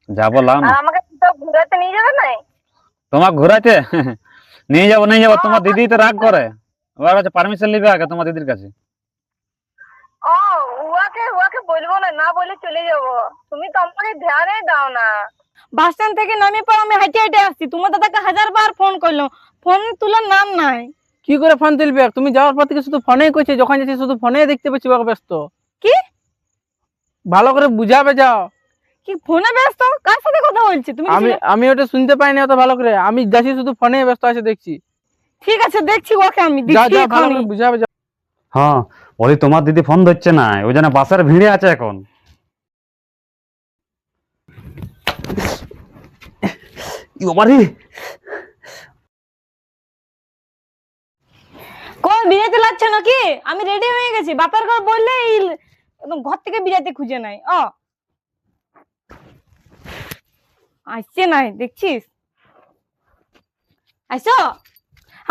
যাবো লাও না। আমাকে তো ঘুরাতে নিয়ে যাবে না? তোমাকে ঘোরাতে নিয়ে যাবো নিয়ে যাবো, তোমার দিদি তো রাগ করে, ওর কাছে পারমিশন নিবে আগে তোমার দিদির কাছে। ও, উয়াকে উয়াকে বলবো না, না বলে চলে যাবো। তুমি তো আমাকে ধ্যানে দাও না। বাস স্ট্যান্ড থেকে নামে পর আমি হেঁটে হেঁটে আসছি, তোমার দাদাকে 1000 বার ফোন করলো, ফোন তোলার নাম নাই। কি করে ফোন তুলবে? তুমি যাওয়ার পর থেকে শুধু ফোনেই করছে, যখন যাচ্ছি শুধু ফোনে দেখতে পাচ্ছি ওকে ব্যস্ত। কি ভালো করে বুঝাবে যাও। কি ফোনে ব্যস্ত? কার সাথে কথা বলছি তুমি? আমি ওটা শুনতে পাইনি অত ভালো করে, আমি যাচ্ছি শুধু ফোনে ব্যস্ত আছে দেখছি। ঠিক আছে, দেখছি ওকে আমি যাও দেখছি যাও, ভালো এখনই। করে বুঝাবে যাও। হ্যাঁ, বলি তোমার দিদি ফোন ধরছে না, ওই জন্য বাসের ভিড়ে আছে এখন। কই বিয়েতে লাগছ নাকি? আমি রেডি হয়ে গেছি, বাপের ঘর বললে একদম ঘর থেকে বিরাতে খুঁজে নাই। আসছে নাই, দেখছিস? আইসো,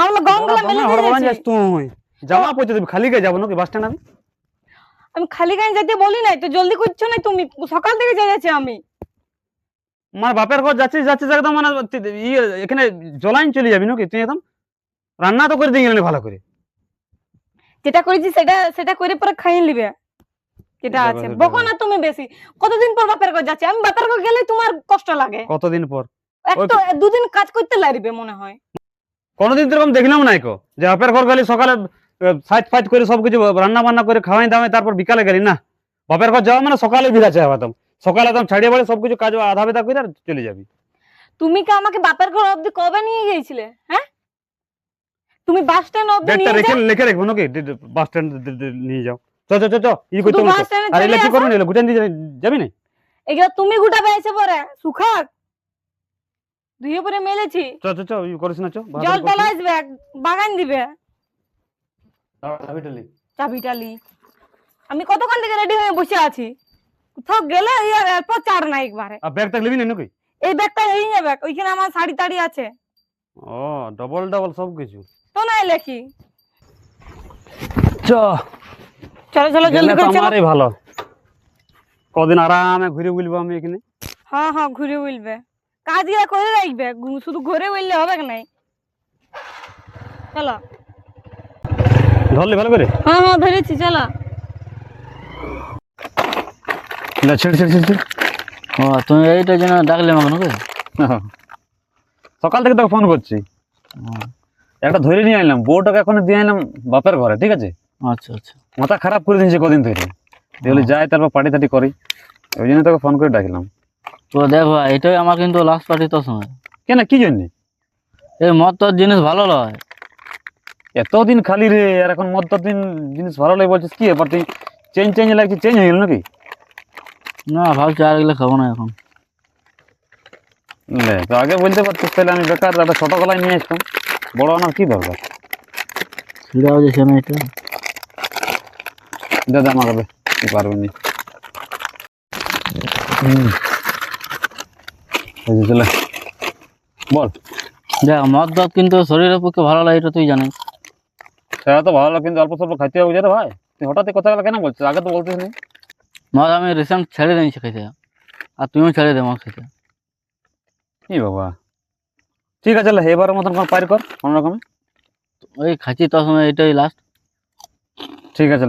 আমরা গঙ্গলা মেলে দিয়েছি। তুই জামা পড়ছে, তুমি খালি গায়ে যাবো নাকি বাস স্ট্যান্ড? আমি খালি গায়ে যেতে বলি নাই তো, জলদি করছো না তুমি? সকাল থেকে যাচ্ছি আমি। আমার বাপের ঘর যাচ্ছিস যাচ্ছিস একদম মানে এখানে জলাইন চলে যাবি নাকি তুই? একদম রান্না তো করে দিয়ে গেলি ভালো করে। যেটা করেছি সেটা সেটা করে পরে খাইয়ে নিবে। যেটা আছে বকো না তুমি বেশি। কতদিন পর বাপের ঘর যাচ্ছে? আমি বাপের ঘর গেলে তোমার কষ্ট লাগে। কতদিন পর? তো দুদিন কাজ করতে লাগবে মনে হয়। কোনদিন তো এরকম দেখলাম না কো, যে বাপের ঘর গেলি সকালে সাইড ফাইট করে সবকিছু রান্না বান্না করে খাওয়াই দাওয়াই তারপর বিকালে গেলি না। বাপের ঘর যাওয়া মানে সকালে বিরাচ্ছে একদম, সকালে একদম ছাড়িয়ে বাড়ি সবকিছু কাজ আধা বেদা করে আর চলে যাবি। তুমি কি আমাকে বাপের ঘর অবধি কবে নিয়ে গিয়েছিলে? হ্যাঁ, তুমি বাস স্ট্যান্ড অবধি ব্যাগটা নিয়ে যাও। লিখে রাখবো নাকি বাস স্ট্যান্ড নিয়ে যাও। চ চ চ চ ই করতে শুধু বাস স্ট্যান্ডে আর চলে এগুলো কি আসো। করবি না, গুটান দিয়ে যাবি না? এগুলো তুমি গুটাবে এসে পরে সুখাক ধুয়ে পরে মেলেছি। চ চ চ ই করিস না, চ জল তলা আসবে, বাগান দিবে। চাবিটালি আমি কতক্ষণ থেকে রেডি হয়ে বসে আছি, কোথাও গেলে এরপর চার না একবারে। আর ব্যাগটা নিবি না নাকি? এই ব্যাগটা এই নেবে, ওইখানে আমার শাড়ি টাড়ি আছে। ও, ডবল ডবল সবকিছু তো না এলে কি? চ চলো চলো জলদি করে চলো। আমারই ভালো, কদিন আরামে ঘুরে বুলবো আমি এখানে। হ্যাঁ হ্যাঁ, ঘুরে উইলবে, কাজ গিয়ে করে রাখবে, শুধু ঘুরে উইললে হবে নাই। চলো। ধরলি ভালো করে? হ্যাঁ হ্যাঁ ধরেছি, চলো। না ছেড়ে ছেড়ে ছেড়ে। ও, তুমি এইটার জন্য ডাকলে আমাকে নাকি? সকাল থেকে তোকে ফোন করছি, একটা ধরে নিয়ে আইলাম, বউটাকে এখন দিয়ে আইলাম বাপের ঘরে, ঠিক আছে? আচ্ছা আচ্ছা। মাথা খারাপ করে দিয়েছে কদিন ধরে, বলি যাই তারপর পার্টি টাটি করি, ওই জন্য তোকে ফোন করে ডাকলাম। তো দেখো, এটাই আমার কিন্তু লাস্ট পার্টি তোর সঙ্গে। কেন, কি জন্য? এই মদ তোর জিনিস ভালো নয়। এতদিন খালি রে, আর এখন মদ তোর দিন জিনিস ভালো লাগে বলছিস, কি এবার তুই চেঞ্জ চেঞ্জ লাগছে, চেঞ্জ হয়ে গেল নাকি? না, ভাবছি আর এগুলো খাবো না এখন। তো আগে বলতে পারতিস, তাহলে আমি বেকার একটা ছোট গলায় নিয়ে আসতাম, বড় আনার কি দরকার? ছিড়াও যে সেটা দাদা আমাকে দে, তুই পারবি না। চলে বল। দেখ, মদ দদ কিন্তু শরীরের পক্ষে ভালো লাগে, এটা তুই জানিস। সেটা তো ভালো, কিন্তু অল্প স্বল্প খাইতে হবে বুঝে ভাই, তুই হঠাৎ কথা কেন বলছিস? আগে তো বলতিস নি। মদ আমি রিসেন্ট ছেড়ে দিয়েছি খেতে, আর তুমিও ছেড়ে দে মদ খেতে। কি বাবা, ঠিক আছে, এবারের মতন কোন পার কর কোন রকমে। ওই খাচ্ছি তোর সঙ্গে, এটাই লাস্ট। ঠিক আছে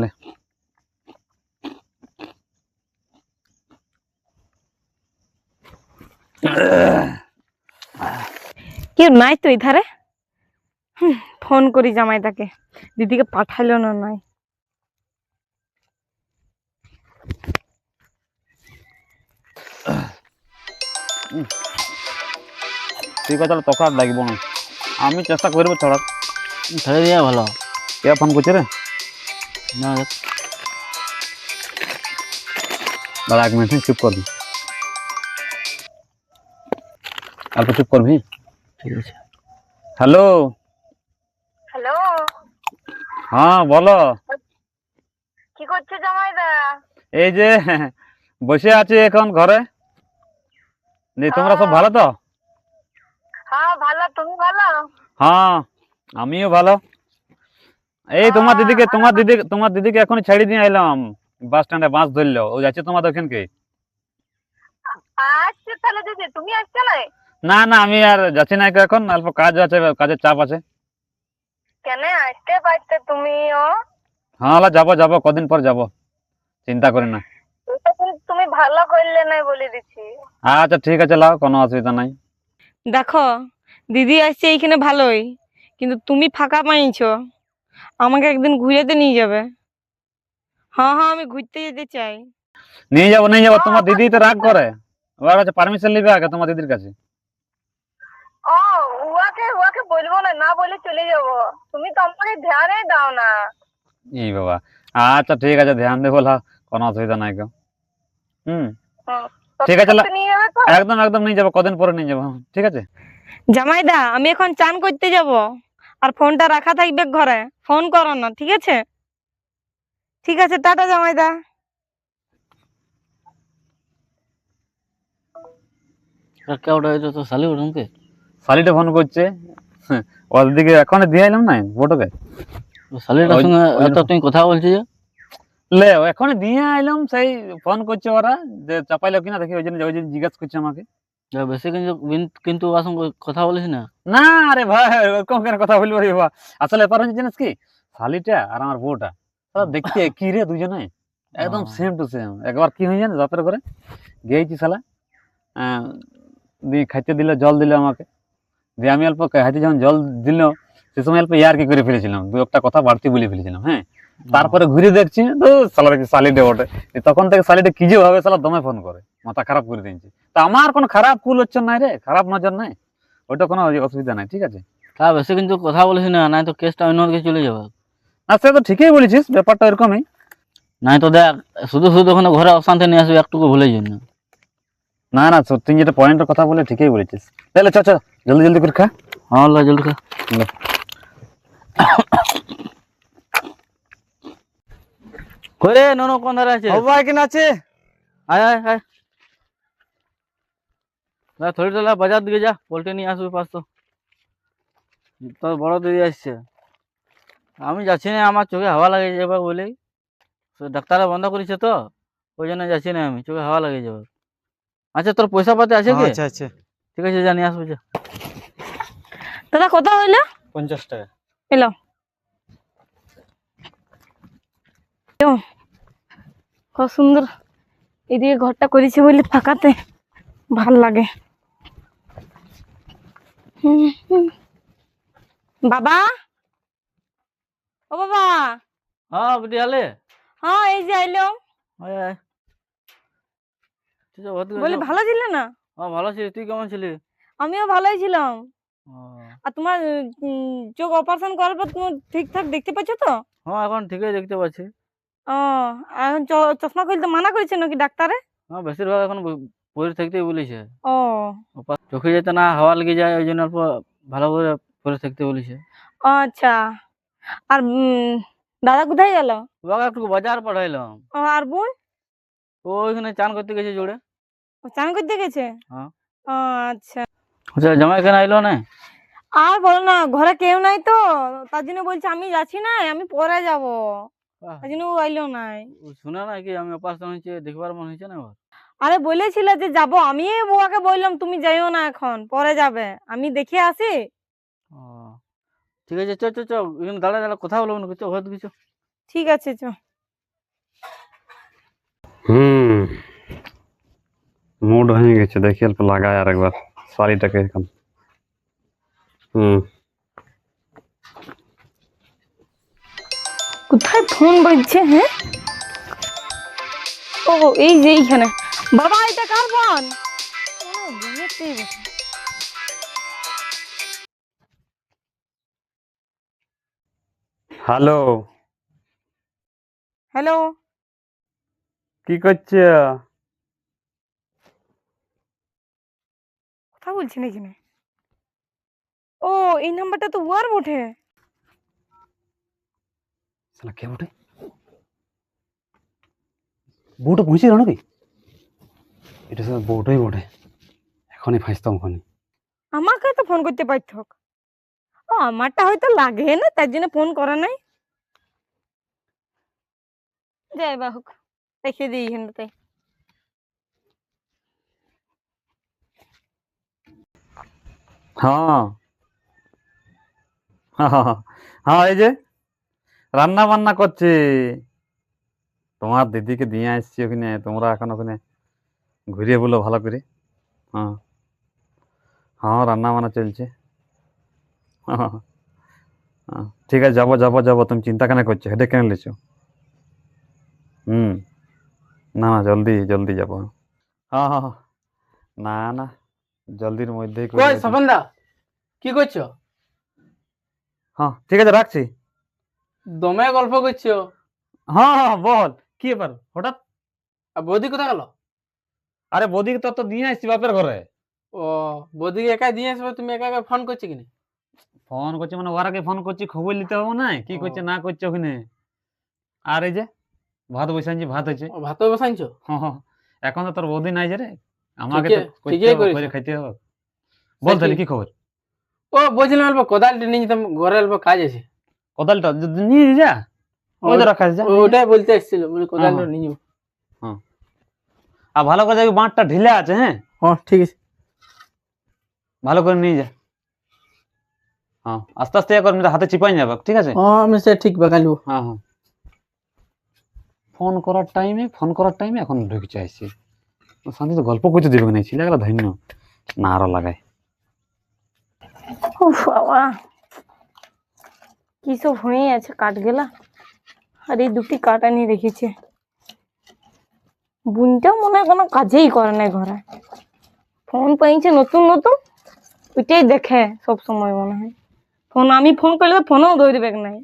কেউ নাই তো ধারে, ফোন করি জামাইটাকে, দিদিকে পাঠালো না নাই। ঠিক আছে, তোকে আর লাগবো না, আমি চেষ্টা করবো ছড়া। ছেড়ে দিয়ে ভালো। কে ফোন করছে রে? না দেখ, দাদা 1 মিনিট চুপ করবি, অল্প চুপ করবি। ঠিক আছে। হ্যালো। হ্যালো, হ্যাঁ বলো। কি করছো জামাইদা? এই যে বসে আছি এখন ঘরে। তোমরা সব ভালো তো? হ্যাঁ ভালো, তুমি ভালো? হ্যাঁ আমিও ভালো। এই তোমার দিদিকে এখন ছেড়ে দিয়ে এলাম, বাস স্ট্যান্ডে বাস ধরলো, ও যাচ্ছে তোমাদের ওখানকে। আচ্ছা তাহলে দিদি তুমি আসছো না? না না, আমি আর যাচ্ছি না এখন, অল্প কাজ আছে, কাজের চাপ আছে। কেন আসতে পারতে তুমিও? হ্যাঁ হলো, যাবো যাবো, কদিন পর যাবো, চিন্তা করি না। এটা কিন্তু তুমি ভালো করলে না বলে দিচ্ছি। আচ্ছা ঠিক আছে, লাও, কোনো অসুবিধা নাই। দেখো, দিদি আসছে এইখানে ভালোই, কিন্তু তুমি ফাঁকা পাইছো, আমাকে একদিন ঘুরেতে নিয়ে যাবে। হ্যাঁ হ্যাঁ, আমি ঘুরতে যেতে চাই। নিয়ে যাবো নিয়ে যাবো, তোমার দিদি তো রাগ করে, ওর কাছে পারমিশন নিবে আগে তোমার দিদির কাছে। ও, উয়াকে বলবো না, না বলে চলে যাব। তুমি তো আমাকে ধ্যানই দাও না। ই বাবা, আচ্ছা ঠিক আছে, ধ্যান দেবো, লাও, কোনো অসুবিধা নাই কেউ। হুম, হুম, ঠিক আছে, সত্যি নিয়ে যাবে তো? একদম একদম নিয়ে যাবো, কদিন পরে নিয়ে যাবো, হ্যাঁ, ঠিক আছে। জামাইদা, আমি এখন চান করতে যাব, আর ফোনটা রাখা থাকবে ঘরে, ফোন করো না, ঠিক আছে? ঠিক আছে, টাটা জামাইদা। क्या उठा है तो साली उठूं के শালিটা ফোন করছে, হ্যাঁ, ওর দিকে এখন দিয়ে এলাম না ফটোকে। সালিটার ওই- সঙ্গে ওই এত তুমি কথা বলছি যে লে এখন দিয়ে আইলাম, সেই ফোন করছে ওরা, যে চাপাইলো কিনা দেখি, ওই জন্য জিজ্ঞাসা করছে আমাকে। বেশি কিন্তু কিন্তু ওর সঙ্গে কথা বলিস না। না আরে ভাই, ওরকম কেন কথা বলবো রে বাবা, আসলে ব্যাপার হচ্ছে জানিস কি, শালিটা আর আমার বউটা তারা দেখতে কি রে দুজনে, একদম সেম টু সেম। একবার কি হয়ে জানিস, বাপের করে গিয়েছি শালা, দিয়ে খাইতে দিল, জল দিল আমাকে, দিয়ে আমি অল্প হাতে যখন জল দিল, সে সময় অল্প ইয়ার কি করে ফেলেছিলাম, দু একটা কথা বাড়তি বলে ফেলেছিলাম, হ্যাঁ। তারপরে ঘুরে দেখছি তো শালার কি শালিটে ওঠে, তখন থেকে শালিটে কি যে ভাবে শালা দমে ফোন করে, মাথা খারাপ করে দিয়েছে। তা আমার কোনো খারাপ কুল হচ্ছে নাই রে, খারাপ নজর নাই, ওইটা কোনো অসুবিধা নাই, ঠিক আছে। তা বেশি কিন্তু কথা বলিস না, নাই তো কেসটা অন্য দিকে চলে যাবে। না সে তো ঠিকই বলেছিস, ব্যাপারটা এরকমই। নাই তো দেখ, শুধু শুধু ওখানে ঘরে অশান্তি নিয়ে আসবে একটুকু ভুলে জন্য। না না, তুই যেটা পয়েন্টের কথা বলে ঠিকই বলেছিস। তাহলে চ চ, জলদি জলদি করে খা। হ্যাঁ লো জলদি খা। লে। করে ননো কোন ধারে আছে? ভাই কিনা আছে? আয় আয় আয়, যা থোড়ি তোলা বাজার দিকে যা, পোল্ট্রি নিয়ে আসবি পাঁচ তো। তোর বড় দিদি আসছে, আমি যাচ্ছি না, আমার চোখে হাওয়া লাগে যাবে বলেই, ডাক্তারে বন্ধ করেছে তো, ওই জন্য যাচ্ছি না, আমি চোখে হাওয়া লাগে যাবে। আচ্ছা তোর পয়সা পাতি আছে কি? আচ্ছা আচ্ছা, ঠিক আছে, যা নিয়ে আসবো যা। দাদা কত হইলো? 50 টাকা। এলো, কত সুন্দর এদিকে ঘরটা করেছে বলে, ফাঁকাতে ভাল লাগে। বাবা, ও বাবা। হ্যাঁ বুঝি আলে, হ্যাঁ এই যে আইলো। আয় আয়, ঠিক আছে, ভর্তি বলি ভালো ছিলে না? হ্যাঁ ভালো ছিলি, তুই কেমন ছিলি? আমিও ভালোই ছিলাম। ও, আর তোমার চোখ অপারেশন করার পর তুমি ঠিকঠাক দেখতে পাচ্ছ তো? হ্যাঁ এখন ঠিকই দেখতে পাচ্ছি। ও, এখন চশমা খুলতে মানা করেছে নাকি ডাক্তারে? হ্যাঁ বেশিরভাগ এখন পরে থাকতেই বলেছে। ও চোখে যাতে না হাওয়া লেগে যায়, ওই জন্য অল্প ভালো করে পরে থাকতে বলেছে। আচ্ছা। আর দাদা কোথায় গেল? ওকে একটু বাজার পাঠাইলাম। ও, আর বোন? ও ওইখানে চান করতে গেছে জোরে। ও চান করতে গেছে? হ্যাঁ। ও আচ্ছা। আচ্ছা জামাই এখানে আইলো না? আর বলো না, ঘরে কেউ নাই তো, তার জন্য বলছি আমি যাচ্ছি না, আমি পরে যাব, আহ, তার জন্য ও আইলো নাই। ও শুনে না কি আমি অপারেশন হয়েছে, দেখবার মন হয়েছে না ওর? আরে বলেছিলে যে যাব, আমি বুয়াকে বললাম তুমি যাইও না, এখন পরে যাবে, আমি দেখে আসি। ও ঠিক আছে, চ চ চ, এখানে দাঁড়া দাঁড়া কথা বলবো না, কিছু হয়তো কিছু। ঠিক আছে, চ। মুড হয়ে গেছে, দেখি অল্প লাগায় আর একবার শাড়িটাকে এখন। কোথায় ফোন বাজছে? হ্যাঁ, ও এই যে এইখানে। বাবা, এটা কার ফোন? হ্যালো, হ্যালো, কি করছে? কথা বলছেন এখানে? ও, এই নাম্বারটা তো ওয়ার বটে। শালা কে বটে? বউটা পৌঁছে গেল নাকি? এটা স্যার বউটাই বটে, এখনই ফাঁসতাম ওখানে। আমাকে তো ফোন করতে পারত। ও, আমারটা হয়তো লাগে না, তার জন্য ফোন করে নাই। যাই বা হোক, রেখে দিই এখানটাতে। হ্যাঁ হ্যাঁ, এই যে রান্না বান্না করছে, তোমার দিদিকে দিয়ে আসছি ওখানে, তোমরা এখন ওখানে ঘুরিয়ে বলো ভালো করে। হ্যাঁ হ্যাঁ, রান্না বান্না চলছে। হ্যাঁ, হ্যাঁ, ঠিক আছে, যাবো যাবো যাবো, তুমি চিন্তা কেন করছো, হেডেক কেন লিছো? হুম, না না, জলদি জলদি যাবো। হ্যাঁ হ্যাঁ হ্যাঁ, না না, জলদির মধ্যেই করে কই দেবো। স্বপন দা, কি করছো? হ্যাঁ ঠিক আছে, রাখছি। দমে গল্প করছো। হ্যাঁ হ্যাঁ, বল কি ব্যাপার হঠাৎ? আর বৌদি কোথায় গেল? আরে বৌদিকে তো দিয়ে আসছি বাপের ঘরে। ও, বৌদিকে একাই দিয়ে আসবে, তুমি একা একা ফোন করছো কিনা? ফোন করছি মানে ওরাকে ফোন করছি, খবর নিতে হবে না কি ও। করছে না করছে ওখানে। আর এই যে ভাত বসাইছি, ভাত হয়েছে। ও, ভাতও বসাইছো? হ্যাঁ হ্যাঁ, এখন তো তোর বৌদি নাই যে রে, আমাকে তো করতে ঠিকই হবে, করেছো। করে খাইতে হবে। বল তাহলে কি খবর? ও, বলছিলাম অল্প কোদালটা নিয়ে যেতাম, ঘরে অল্প কাজ আছে। কোদালটা নিয়ে যা, ওই তো রাখা আছে, যা। ওটাই বলতে এসেছিল, বলি কোদালটা হ্যাঁ। নিয়ে যাবো। আর ভালো করে যাবি, বাঁটটা ঢিলে আছে। হ্যাঁ, হ্যাঁ ঠিক আছে। ভালো করে নিয়ে যা। হ্যাঁ, আস্তে আস্তে কর, না হাতে চিপাই যাবে, ঠিক আছে? হ্যাঁ, আমি সে ঠিক বাগালবো। হ্যাঁ হ্যাঁ, ফোন করার টাইমে এখন ঢুকে চাইছি, শান্তিতে গল্প করতে দিবে না, ছেলেগুলো ধন্য না আরো লাগায়। উফ বাবা, কি সব হয়ে আছে কাঠ গেলা। আর এই দুটি কাঠ আনিয়ে রেখেছে। বোনটাও মনে হয় কোনো কাজেই করে না ঘরে, ফোন পাইছে নতুন নতুন, ওইটাই দেখে সব সময় মনে হয়। ফোন আমি ফোন করলে তো ফোনও ধরবে নাই।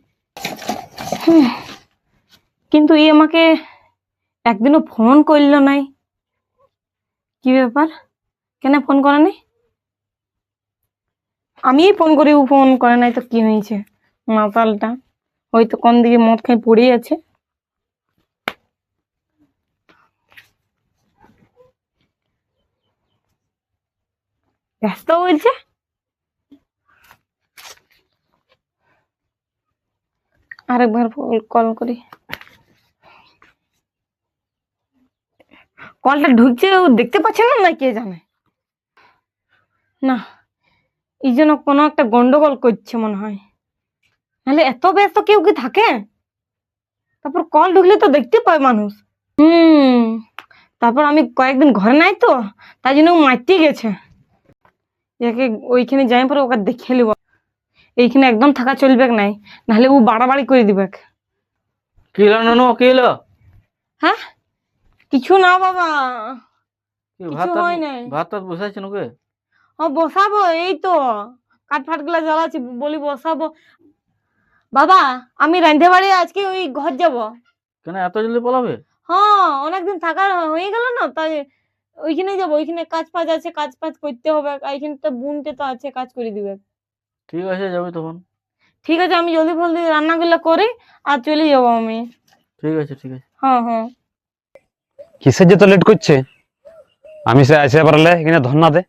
কিন্তু ই আমাকে একদিনও ফোন করলো নাই, কি ব্যাপার, কেন ফোন করে নাই? আমি ফোন করি, ও ফোন করে নাই, তো কি হয়েছে? মাতালটা হয়তো কোন দিকে মদ খাই পড়ে আছে। ব্যস্ত বলছে, আরেকবার কল করি। কলটা ঢুকছে, ও দেখতে পাচ্ছে না, না কে জানে। না, এই জন্য কোনো একটা গন্ডগোল করছে মনে হয়, নাহলে এত ব্যস্ত কেউ কি থাকে? তারপর কল ঢুকলে তো দেখতে পায় মানুষ। তারপর আমি কয়েকদিন ঘরে নাই তো, তাই জন্য ও মারতে গেছে। একে ওইখানে যাই পরে ওকে দেখে নিব, এইখানে একদম থাকা চলবে নাই, নাহলে ও বাড়াবাড়ি করে দিবে। কি হলো ননু, কি হলো? হ্যাঁ, কিছু না বাবা, কি কিছু ভাত হয় নাই। ভাত টাত বসাইছো নাকি? ও বসাবো, এই তো কাঠ ফাট গুলা জ্বালাচ্ছি, বলি বসাবো। বাবা, আমি রান্ধে বাড়ি আজকে ওই ঘর যাব। কেন এত জলদি পলাবে? হ্যাঁ, অনেকদিন থাকা হয়ে গেল না, তাই ওইখানে যাবো। ওইখানে কাজ ফাজ আছে, কাজ ফাজ করতে হবে। আর এখানে তো বোনটে তো আছে, কাজ করে দিবে। ঠিক আছে, যাবে তখন। ঠিক আছে, আমি জলদি ফলদি রান্নাগুলো করি আর চলে যাবো আমি। ঠিক আছে ঠিক আছে। হ্যাঁ হ্যাঁ। কিসের যে তো লেট করছে, আমি সে আসে পারলে এখানে ধন্না দে,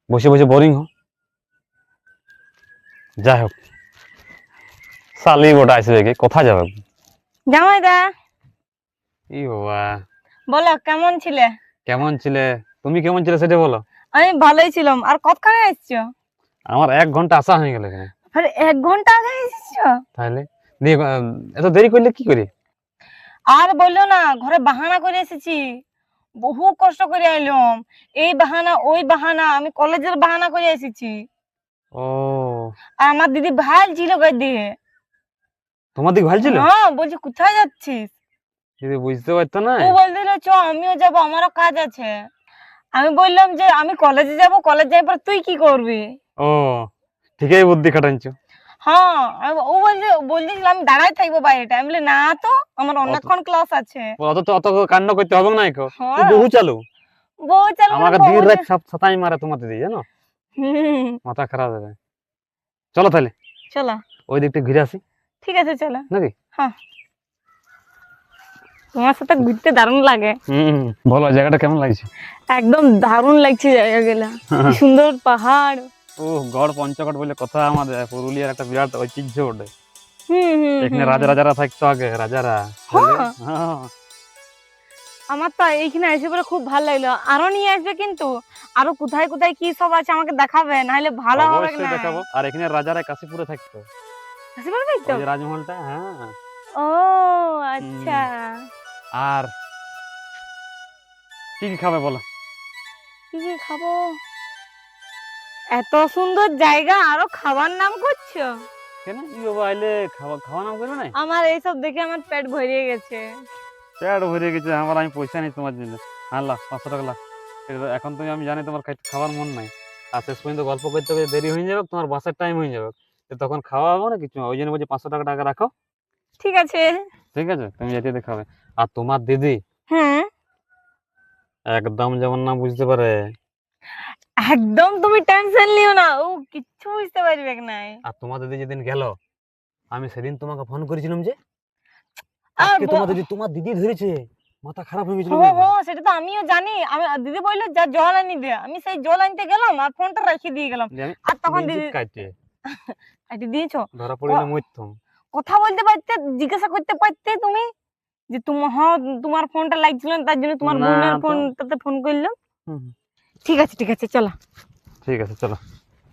বসে বসে বোরিং হ। যাই হোক, সালি গোটা আসবে, কি কোথায় যাবে? জামাই দা, ই বাবা, বলো কেমন ছিলে? কেমন ছিলে? তুমি কেমন ছিলে সেটা বলো। আমি ভালোই ছিলাম। আর কতক্ষণে এসছো? আমার 1 ঘন্টা আসা হয়ে গেল এখানে। আরে 1 ঘন্টা আগে এসেছো? তাহলে দিয়ে এত দেরি করলে কি করি? আর বললো না, ঘরে বাহানা করে এসেছি, বহু কষ্ট করে এলাম। এই বাহানা ওই বাহানা, আমি কলেজের বাহানা করে এসেছি। ও, আর আমার দিদি ভাল ছিল গায়ে দিয়ে। তোমার দিক ভালো ছিল? হ্যাঁ, বলছি কোথায় যাচ্ছিস? যদি বুঝতে পারতো না। ও বলছিল চ আমিও যাবো, আমারও কাজ আছে। আমি বললাম যে আমি কলেজে যাব, কলেজ যাই পর তুই কি করবি? ও, ঠিকই বুদ্ধি খাটাইছো। হ্যাঁ, ও বলছিল আমি দাঁড়াই থাকবো বাইরেটা। আমি বলি না তো, আমার অনেকক্ষণ ক্লাস আছে। অত কাণ্ড করতে হবে না, ও হ্যাঁ, বহু চালু। বউ চালু করে আমাকে বউ দিন রাত যে- সব সাতাই মারে তোমার দিদি, জানো? হুম, মাথা খারাপ হবে। চলো তাহলে চলো। ওই দিকটা ঘুরে আসি, ঠিক আছে, চলো। নাকি? হ্যাঁ, তোমার সাথে ঘুরতে দারুণ লাগে। বলো, জায়গাটা কেমন লাগছে? একদম দারুণ লাগছে জায়গাগুলা, কি সুন্দর পাহাড়। ও, গড় পঞ্চকোট বলে কথা, আমাদের পুরুলিয়ার একটা বিরাট ঐতিহ্য ওঠে। হুম হুম এখানে হুম, রাজারা থাকতো আগে, রাজারা। হ্যাঁ। হ্যাঁ, আমার তো এইখানে এসে পরে খুব ভালো লাগলো, আরো নিয়ে আসবে কিন্তু। আরো কোথায় কোথায় কি সব আছে আমাকে দেখাবে, নাহলে ভালো হবে অবশ্যই না। দেখাবো। আর এখানে রাজারা কাশীপুরে থাকতো, আসতে পারবে তো? ওই যে রাজমহলটা। হ্যাঁ। ও আচ্ছা। আর কি কি খাবে বলো? কি কি খাবো? এত সুন্দর জায়গা, আরো খাবার নাম করছো? কেন ই বাবা আইলে খাওয়া খাওয়া নাম করবে না? আমার এইসব দেখে আমার পেট ভরিয়ে গেছে। পেট ভরে গেছে আমার, আমি পয়সা নেই তোমার জন্য। আল্লাহ 500 টাকা লাও। এখন তুমি, আমি জানি তোমার খাবার মন নাই, আর শেষ পর্যন্ত গল্প করতে করতে দেরি হয়ে যাবে, তোমার বাসের টাইম হয়ে যাবে, তো তখন খাওয়া হবে না কিছু। ওই জন্য বলছি 500 টাকা টাকা রাখো। ঠিক আছে। ঠিক আছে, তুমি যেতে দেখাবে। আর তোমার দিদি হ্যাঁ একদম যেমন না বুঝতে পারে। একদম, তুমি টেনশন নিও না, ও কিচ্ছু বুঝতে পারবে না। আর তোমার দিদি যেদিন গেল, আমি সেদিন তোমাকে ফোন করেছিলাম যে, আর আজকে তোমার দিদি ধরেছে, মাথা খারাপ হয়ে গেছিল। সেটা তো আমিও জানি। আমি দিদি বললো যা জল আনি দে, আমি সেই জল আনতে গেলাম আর ফোনটা রেখে দিয়ে গেলাম। আর তখন দিদি কাটে কাটি দিয়েছো। ধরা পড়িলে মরতাম। কথা বলতে পারতে, জিজ্ঞাসা করতে পারতে তুমি যে তোমার ফোনটা লাগছিল না, তার জন্য তোমার না বোনের তো। ফোনটাতে ফোন করলাম। হুম, ঠিক আছে ঠিক আছে, চলো। ঠিক আছে চলো,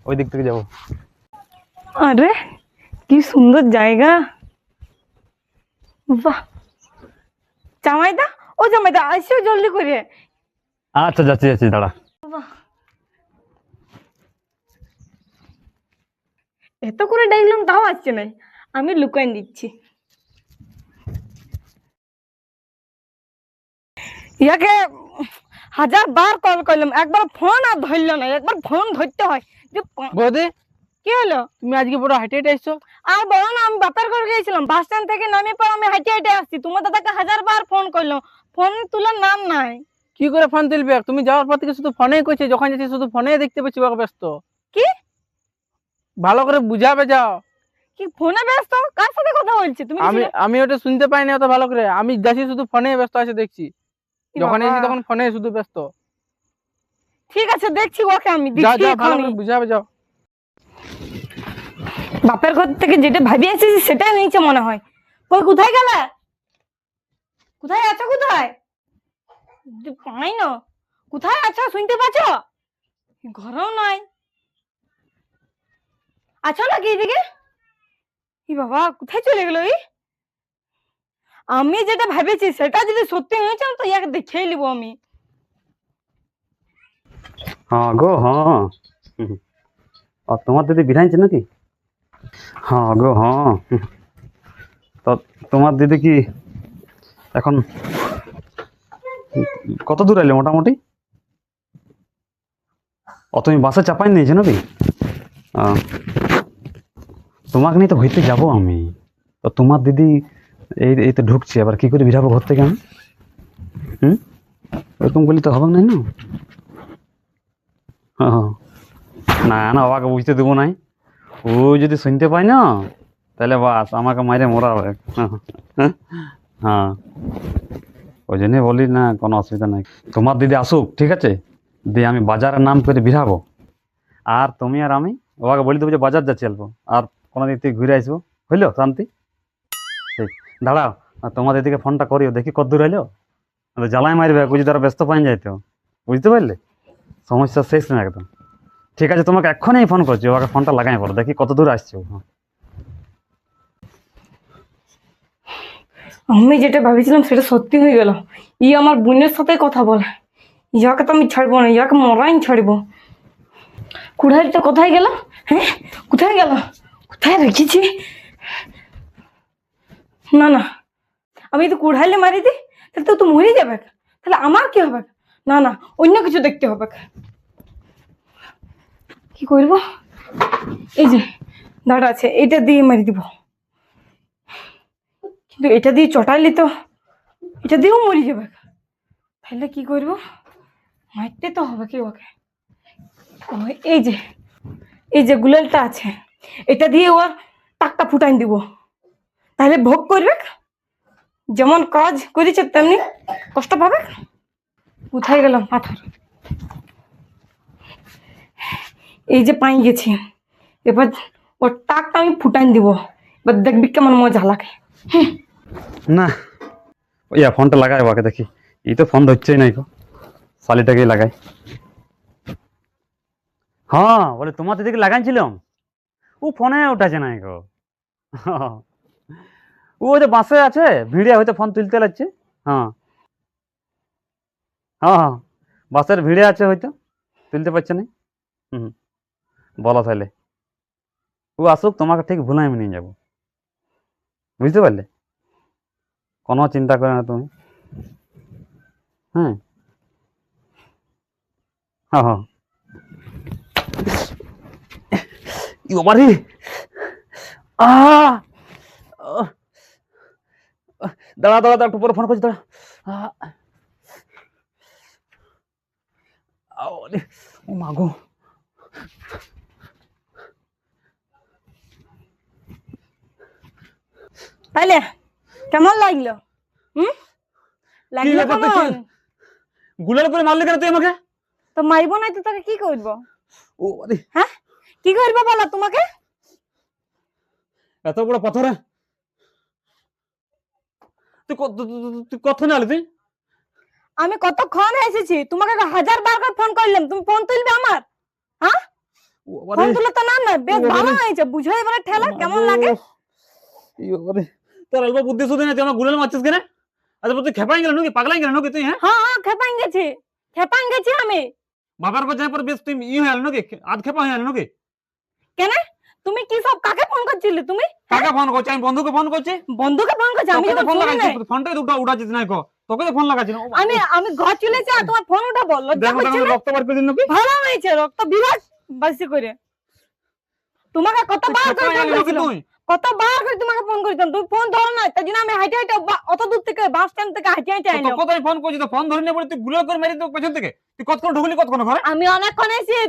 ওই দিক থেকে যাবো। আরে কি সুন্দর জায়গা, বাহ। জামাইদা, ও জামাইদা আসিও জলদি করে। আচ্ছা যাচ্ছি যাচ্ছি, দাঁড়া। বাহ, এত করে ডাকলাম তাও আসছে না, আমি লুকাই দিচ্ছি। ইয়াকে 1000 বার কল করলাম, একবার ফোন আর ধরলো না। একবার ফোন ধরতে হয় যে বৌদি, কি হলো? তুমি আজকে বড় হেঁটে হেঁটে এসছো। আর বলো না, আমি বাপের ঘর গিয়েছিলাম, বাস স্ট্যান্ড থেকে নামে পর আমি হেঁটে হেঁটে আসছি। তোমার দাদাকে 1000 বার ফোন করলাম, ফোন তোলার নাম নাই। কি করে ফোন তুলবে? তুমি যাওয়ার পর থেকে শুধু ফোনেই করছে, যখন যাচ্ছি শুধু ফোনেই দেখতে পাচ্ছি ওকে ব্যস্ত। কি ভালো করে বুঝাবে যাও। কি ফোনে ব্যস্ত? কার সাথে কথা বলছি তুমি? আমি ওটা শুনতে পাইনি অত ভালো করে, আমি যাচ্ছি শুধু ফোনে ব্যস্ত আছে দেখছি। যখন এসেছি তখন ফোনে শুধু ব্যস্ত। ঠিক আছে দেখছি ওকে, আমি যাও দেখছি যাও, ভালো এখনই। করে বুঝাবে যাও। বাপের ঘর থেকে যেটা ভাবি এসেছি সেটাই নিচে মনে হয়। কই কোথায় গেলে? কোথায় আছো? কোথায় পাই না। কোথায় আছো? শুনতে পাচ্ছ? ঘরেও নাই। আছো নাকি এদিকে? ই বাবা, কোথায় চলে গেল? আমি যেটা ভেবেছি সেটা যদি সত্যি হয়েছে তো ইয়াকে দেখেই নিব আমি। হ্যাঁ গো, হ্যাঁ। আর তোমার দিদি বিরাইছে নাকি? হ্যাঁ গো, হ্যাঁ। তো তোমার দিদি কি এখন কত দূর এলে মোটামুটি? তুমি বাসে চাপাই নিয়েছো নাকি? তোমাকে নিয়ে তো হইতে যাবো আমি। তো তোমার দিদি এই তো ঢুকছে, আবার কি করে বেরাবো ঘর থেকে আমি? এরকম করলে তো হবে না। হ্যাঁ, না না, বাবাকে বুঝতে দেবো নাই। ও যদি শুনতে পাই না, তাহলে বাস আমাকে মাইরে মরাবে। হ্যাঁ, ওই জন্যই বলি না, কোনো অসুবিধা নাই। তোমার দিদি আসুক, ঠিক আছে, দিয়ে আমি বাজারের নাম করে বেরাবো। আর তুমি আর আমি বাবাকে বলে দেবো যে বাজার যাচ্ছি অল্প, আর কোনো দিক থেকে ঘুরে আসবো। হইলো শান্তি? ঠিক, দাঁড়াও, তোমার দিদিকে ফোনটা করিও, দেখি কত দূর এলো। জ্বালাই মারবে বুঝি, তারা ব্যস্ত পাই যাইতো, বুঝতে পারলে? সমস্যা শেষ না একদম। ঠিক আছে, তোমাকে এক্ষুনি ফোন করছি, ওকে ফোনটা লাগাই পড়ো, দেখি কত দূর আসছে। আমি যেটা ভেবেছিলাম সেটা সত্যি হয়ে গেল। আমার বোনের সাথে কথা বলে, ইয়াকে তো আমি ছাড়বো না, ইয়াকে মরাই ছাড়বো। কুড়াইটা কোথায় গেল? হ্যাঁ, কোথায় গেল? কোথায় রেখেছি? না না, আমি তো কুড়াইলে মারি দিই তাহলে তো মরে যাবে, তাহলে আমার কি হবে? না না, অন্য কিছু দেখতে হবে। কি করব? এই যে দাঁড়া আছে, এটা দিয়ে মারি দিব। কিন্তু এটা দিয়ে চটাইলে তো এটা দিয়েও মরে যাবে, তাহলে কি করব? মারতে তো হবে কি ওকে। এই যে গুলালটা আছে, এটা দিয়ে ওর টাকটা ফুটাই দিব, তাহলে ভোগ করবে। যেমন কাজ করেছে তেমনি কষ্ট পাবে। কোথায় গেলাম পাথর? এই যে পাই গেছি, এবার ওর টাকটা আমি ফুটাই দিব, এবার দেখবি কেমন মজা লাগে। না, ইয়া ফোনটা লাগাই ওকে, দেখি এই তো ফোন ধরছেই নাই গো, শালিটাকেই লাগাই। হ্যাঁ বলে তোমার দিদিকে লাগাইছিলাম, ও ফোনে উঠাছে নাই গো। ও যে বাসে আছে, ভিড়ে হয়তো ফোন তুলতে লাগছে। হ্যাঁ হ্যাঁ হ্যাঁ, বাসের ভিড়ে আছে হয়তো, তুলতে পারছে না। হুম, বলো তাহলে ও আসুক, তোমাকে ঠিক ভুলাই আমি নিয়ে যাবো, বুঝতে পারলে? কোনো চিন্তা করে না তুমি। হ্যাঁ হ্যাঁ হ্যাঁ, বাবারে দাঁড়া দাঁড়া দাঁড়া, একটু পরে ফোন করছি, দাঁড়া। ও মা গো, তাইলে কেমন লাগলো? লাগলো ব্যাপার তো কেমন? কি? গুলাল করে মারলি কেন তুই আমাকে? তো মারিবো না তো তোকে কি করবো? ও আরে, হ্যাঁ কি করবো বলো তোমাকে? এত বড় পাথরে তুই কথা না তুই? আমি কতক্ষণ এসেছি, তোমাকে 1000 বার করে ফোন করলাম, তুমি ফোন তুলবে আমার? হ্যাঁ ও ফোন আরে, তুলে তো না না, বেশ ও ভালো বাবারে। হয়েছে, বুঝো এবারে ঠেলা কেমন লাগে। তোর অল্প বুদ্ধি শুধু না, তুই আমার গুলাল মারছিস কেন? আচ্ছা তুই খেপাই গেল নাকি, পাগলাই গেল নাকি তুই? হ্যাঁ, হ্যাঁ হ্যাঁ খেপান গেছি আমি। বাবার কাছে পর বেশ তুই হয়ে গেল নাকি, আধ খেপা হয়ে গেল নাকি? কেন তুমি কি সব কাকে ফোন করছিলে তুমি? কাকে ফোন করছি? আমি বন্ধুকে ফোন করছি। বন্ধুকে ফোন করছি? আমি তোকে তো যখন ফোন শুনি লাগাইছি, নাই। ফোনটাই দুটো উঠাচ্ছিস না গো, তোকে তো ফোন লাগাচ্ছি না। আমি ঘর চলেছি আর তোমার ফোন উঠাবো? লজ্জা দেখো করছে দেখো, না? রক্ত বার করে দিন নাকি? ভালো হয়েছে, রক্ত বিরাট বাসি করে। তোমাকে কতবার করে খেপাই ফোন গেলি নাকি করেছিলাম, তুই? কতবার করে তোমাকে ফোন করেছিলাম, তুমি ফোন ধরো না, তাই জন্য আমি হাইটে হাইটে অত দূর থেকে বাস স্ট্যান্ড থেকে হাইটে হাইটে আইলাম। তোকে তো আমি ফোন করছি, তো ফোন ধরে নিয়ে পড়ে তুই গুলাল করে মেরে তো পেছন থেকে। তুই কতক্ষণ ঢুকলি, কতক্ষণ ঘরে? আমি অনেকক্ষণ এসে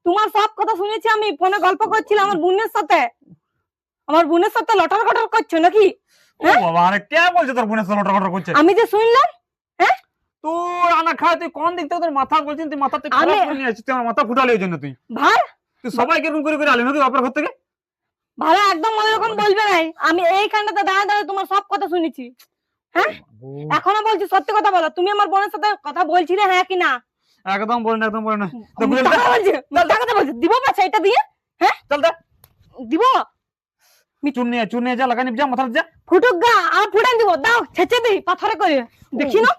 তোমার সব কথা শুনেছি, আমি ফোনে গল্প করছিলাম আমার বোনের সাথে। আমার বোনের সাথে লটর কটর করছো নাকি? ও বাবা, আরে কে বলছে তোর বোনের সাথে লটর কটর করছে? আমি যে শুনলাম। তুই আনা খা, তুই কোন দিক থেকে তোর মাথা বলছিস, তুই মাথা তুই খারাপ করে নিয়ে আসছিস, তুই আমার মাথা ফুটালি ওই জন্য। তুই ভাই তুই সবাইকে এরকম করে করে আলি নাকি বাপের ঘর থেকে? ভালো একদম মনে রকম বলবে নাই, আমি এইখানটাতে দাঁড়া দাঁড়া তোমার সব কথা শুনেছি। হ্যাঁ এখনো বলছি সত্যি কথা বলো, তুমি আমার বোনের সাথে কথা বলছিলে হ্যাঁ কি না? একদম বলে না, একদম বলে না। তো গুলাল মিথ্যা কথা বলছি, মিথ্যা কথা বলছি। দিব বাচ্চা এটা দিয়ে? হ্যাঁ চল দে, দিব? চুন নিয়ে যা, লাগানি যা, মাথার যা। ফুটুক গা আর ফুটান দিব, দাও ছেঁচে দিই পাথরে করে, দেখি না?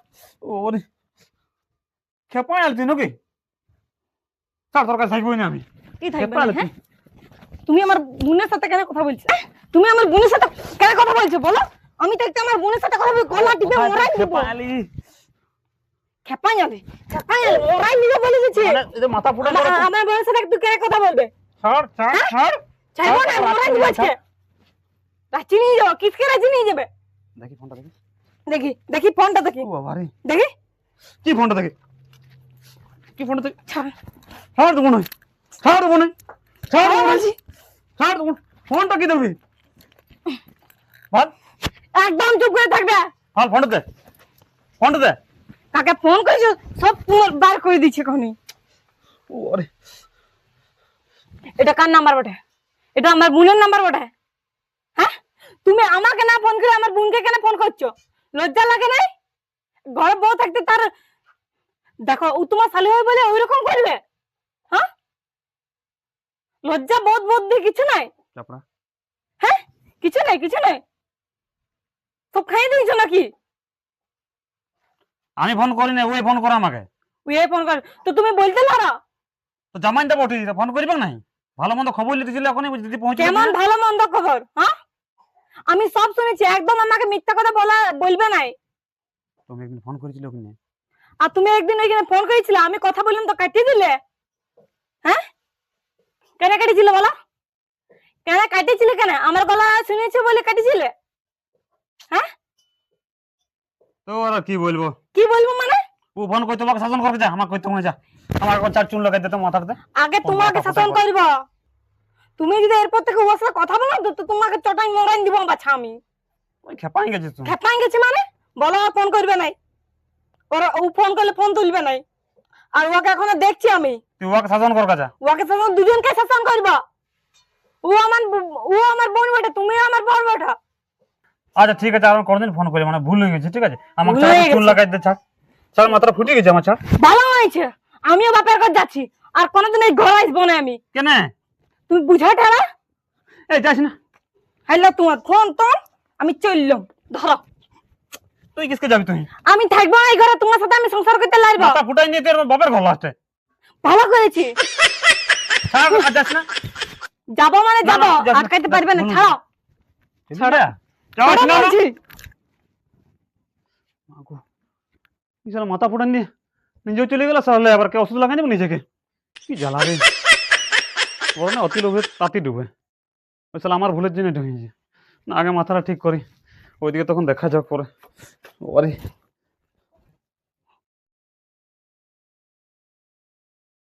ওরে খেপাই আলতি নাকি? তার দরকার থাকবই না আমি। কি থাকবে খেপা না, আলতি। হ্যাঁ? তুমি আমার বোনের সাথে কেন কথা বলছো? তুমি আমার বোনের সাথে কেন কথা বলছো বলো? আমি তো একটা আমার বোনের সাথে কথা বলি, গলা টিপে মরাই দিব। খেপা আলি। খেপাই যাবে, মরাই দিব বলে দিচ্ছি। মানে এই যে মাথা ফুটা করে আমার বোনের সাথে তুই কেন কথা বলবে? ছাড় ছাড় ছাড়। চাইবো না, মরাই দিব আজকে। রাঁচি নিয়ে যাও, কিসকে রাঁচি নিয়ে যাবে? দেখি ফোনটা দেখি। দেখি দেখি ফোনটা দেখি, ও বাবা রে, দেখি। কি ফোনটা দেখি? কি ফোনটা দেখি? ছাড়, ছাড় দেবো না, ছাড় দেবো না, ছাড় দেবো না, বলছি। ছাড় দেবো না। ফোনটা কি দেবি? বল, একদম চুপ করে থাকবে। বল ফোনটা দে, ফোনটা দে। কাকে ফোন করেছো সব তোমার বার করে দিচ্ছে এখনই। ওরে এটা কার নাম্বার বটে? এটা আমার বোনের নাম্বার বটে। হ্যাঁ তুমি আমাকে না ফোন করে আমার বোনকে কেন ফোন করছো? লজ্জা লাগে নাই? ঘরে বউ থাকতে তার দেখো, ও তোমার শালি হয় বলে ওইরকম করবে? হ্যাঁ লজ্জা বোধ বুদ্ধি কিছু নাই? চাপড়া। হ্যাঁ কিছু নাই, কিছু নাই, সব খাই দিয়েছো নাকি? আমি ফোন করি না, ওই ফোন করে আমাকে। ওই ফোন কর তো তুমি বলতে পারো। তো জামাইনটা বটে, ফোন করিবে নাই? ভালো মন্দ খবর নিতে ছিল, এখনই যদি পৌঁছে কেমন ভালো মন্দ খবর? হ্যাঁ আমি সব শুনেছি, একদম আমাকে মিথ্যা কথা বলবে নাই। তুমি একদিন ফোন করেছিল কিনা? আর তুমি একদিন এখানে ফোন করেছিলে, আমি কথা বললাম তো কাটিয়ে দিলে। হ্যাঁ কেন কাটিয়েছিলে বলো? কেন কাটিয়েছিলে? কেন আমার গলা শুনেছো বলে কাটিয়েছিলে? হ্যাঁ তো আর কি বলবো? কি বলবো মানে? ও ফোন করে তোমাকে শাসন করবে, যা আমাকে কইতে মনে যা, আমার একবার চার চুন লাগাই দিতে মাথাতে। আগে ফোন তোমাকে কথা শাসন কথা করব, তুমি যদি এরপর থেকে ওর সাথে কথা বলো তো তোমাকে চটাই মরাই দিব বাছা আমি। ওই খেপাই গেছিস তুই। খেপাই গেছে মানে? বলো ফোন করবে নাই, ওরা ও ফোন করলে ফোন তুলবে নাই। আর ওকে এখনো দেখছি আমি, তুই ওকে শাসন কর কাজা। ওকে শাসন দুজনকে শাসন করব। ও আমার বোন বেটা, তুমি আমার বোন বেটা। আচ্ছা ঠিক আছে, আর কোনদিন ফোন করি, মানে ভুল হয়ে গেছে, ঠিক আছে? আমাকে ভুল হয়ে চার চুন গেছে। লাগাই দে, ছাড়। ছাড়, মাথাটা ফুটে গেছে আমার, ছাড়। ভালো হয়েছে, আমিও বাপের কাছে যাচ্ছি, আর কোনোদিন এই ঘর আসবো না আমি। কেন? তুমি বুঝা ঠেলা। এই যাস না। হ্যালো, তোমার ফোন তো আমি চললাম, ধরো। তুই কিসকে যাবি তুই? আমি থাকবো না এই ঘরে, তোমার সাথে আমি সংসার করতে লাগবো। মাথা ফুটাই নিয়ে তোর বাপের ঘর লাস্টে। ভালো করেছি। ছাড়, আর যাস না। যাবো মানে না, যাবো, না, যাস না। আটকাইতে পারবে না, বলুন। ছাড়ো। ছাড়া যাস ছাড়ো না। বলছি। মাথা ফুটান দিয়ে নিজেও চলে গেল, সাহলে আবার কে ওষুধ লাগাই দেবো নিজেকে। কি জ্বালা রে, ওর না অতি লোভে তাঁতি ডুবে। ওই সালা আমার ভুলের জন্য ঢুকেছে না। আগে মাথাটা ঠিক করি, ওইদিকে তখন দেখা যাক পরে। ওরে